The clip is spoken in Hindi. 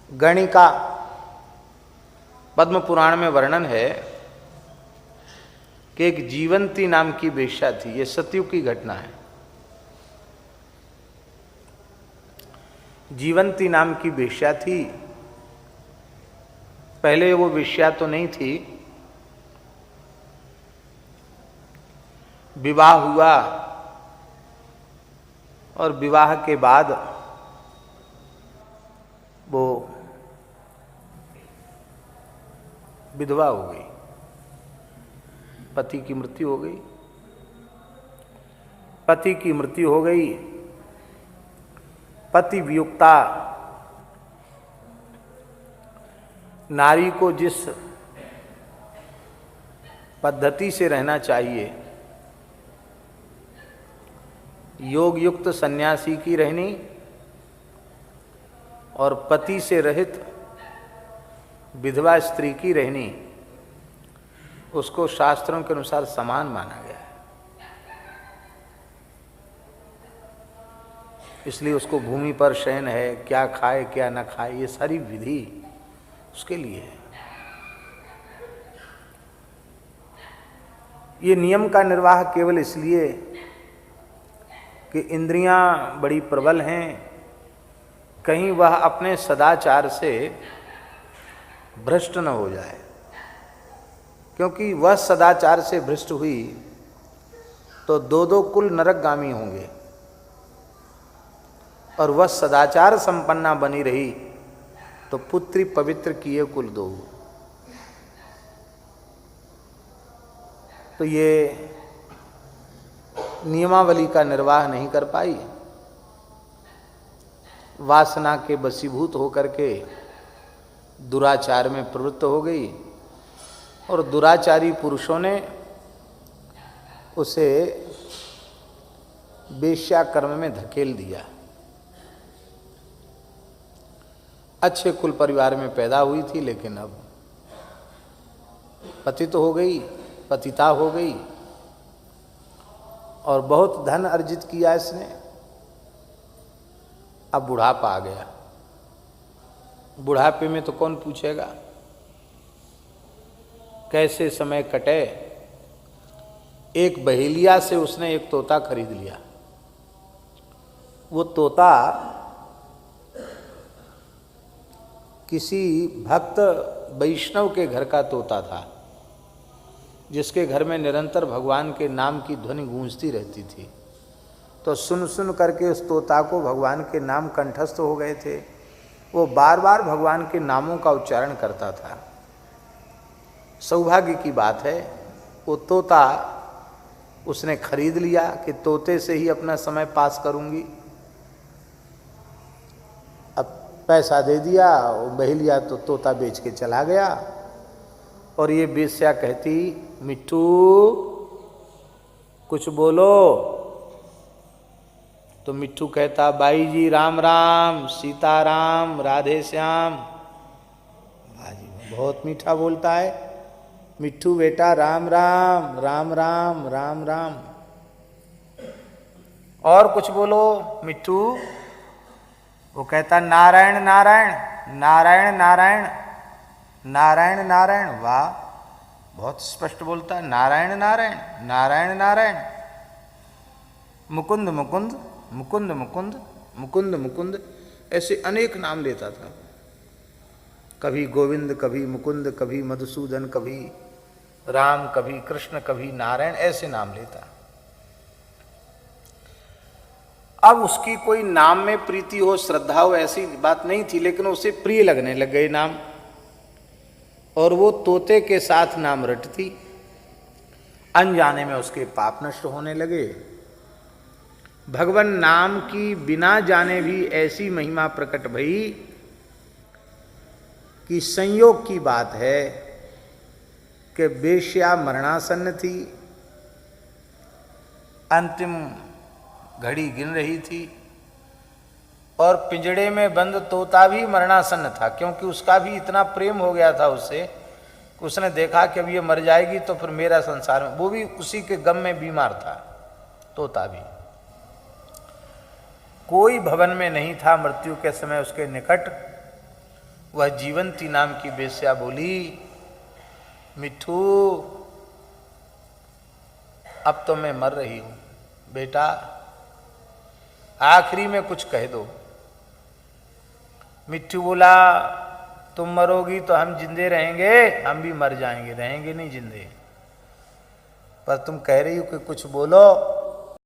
गणिका पद्म पुराण में वर्णन है कि एक जीवंती नाम की वेश्या थी। ये सतयुग की घटना है। जीवंती नाम की वेश्या थी। पहले वो वेश्या तो नहीं थी, विवाह हुआ और विवाह के बाद वो विधवा हो गई, पति की मृत्यु हो गई। पति की मृत्यु हो गई, पति वियुक्ता नारी को जिस पद्धति से रहना चाहिए, योग युक्त सन्यासी की रहनी और पति से रहित विधवा स्त्री की रहनी, उसको शास्त्रों के अनुसार समान माना गया है। इसलिए उसको भूमि पर शयन है, क्या खाए क्या न खाए, ये सारी विधि उसके लिए है। ये नियम का निर्वाह केवल इसलिए कि इंद्रियां बड़ी प्रबल हैं, कहीं वह अपने सदाचार से भ्रष्ट न हो जाए, क्योंकि वह सदाचार से भ्रष्ट हुई तो दो दो कुल नरकगामी होंगे, और वह सदाचार संपन्ना बनी रही तो पुत्री पवित्र किए कुल दो। तो ये नियमावली का निर्वाह नहीं कर पाई, वासना के वशीभूत होकर के दुराचार में प्रवृत्त हो गई, और दुराचारी पुरुषों ने उसे वेश्या कर्म में धकेल दिया। अच्छे कुल परिवार में पैदा हुई थी, लेकिन अब पतित हो गई, पतिता हो गई, और बहुत धन अर्जित किया इसने। अब बुढ़ापा आ गया। बुढ़ापे में तो कौन पूछेगा कैसे समय कटे। एक बहेलिया से उसने एक तोता खरीद लिया। वो तोता किसी भक्त वैष्णव के घर का तोता था, जिसके घर में निरंतर भगवान के नाम की ध्वनि गूंजती रहती थी। तो सुन सुन करके उस तोता को भगवान के नाम कंठस्थ हो गए थे। वो बार बार भगवान के नामों का उच्चारण करता था। सौभाग्य की बात है, वो तोता उसने खरीद लिया कि तोते से ही अपना समय पास करूंगी। अब पैसा दे दिया, वो बहेलिया तो तोता बेच के चला गया। और ये वेश्या कहती, मिट्ठू कुछ बोलो। तो मिट्ठू कहता, बाई जी राम राम, सीताराम, राधे श्याम। बाजी बहुत मीठा बोलता है। मिट्ठू बेटा राम राम, राम राम, राम राम। और कुछ बोलो मिट्ठू। वो कहता, नारायण नारायण, नारायण नारायण, नारायण नारायण। वाह, बहुत स्पष्ट बोलता है। नारायण नारायण, नारायण नारायण। मुकुंद मुकुंद, मुकुंद मुकुंद, मुकुंद मुकुंद, ऐसे अनेक नाम लेता था। कभी गोविंद, कभी मुकुंद, कभी मधुसूदन, कभी राम, कभी कृष्ण, कभी नारायण, ऐसे नाम लेता। अब उसकी कोई नाम में प्रीति हो, श्रद्धा हो, ऐसी बात नहीं थी, लेकिन उसे प्रिय लगने लग गए नाम, और वो तोते के साथ नाम रटती। अनजाने में उसके पाप नष्ट होने लगे। भगवान नाम की बिना जाने भी ऐसी महिमा प्रकट भई कि संयोग की बात है कि वेश्या मरणासन्न थी, अंतिम घड़ी गिन रही थी, और पिंजड़े में बंद तोता भी मरणासन्न था, क्योंकि उसका भी इतना प्रेम हो गया था उससे कि उसने देखा कि अब ये मर जाएगी तो फिर मेरा संसार में, वो भी उसी के गम में बीमार था। तोता भी कोई भवन में नहीं था मृत्यु के समय उसके निकट, वह जीवंती नाम की वेश्या बोली, मिट्ठू अब तो मैं मर रही हूं, बेटा आखिरी में कुछ कह दो। मिट्ठू बोला, तुम मरोगी तो हम जिंदे रहेंगे, हम भी मर जाएंगे, रहेंगे नहीं जिंदे, पर तुम कह रही हो कि कुछ बोलो।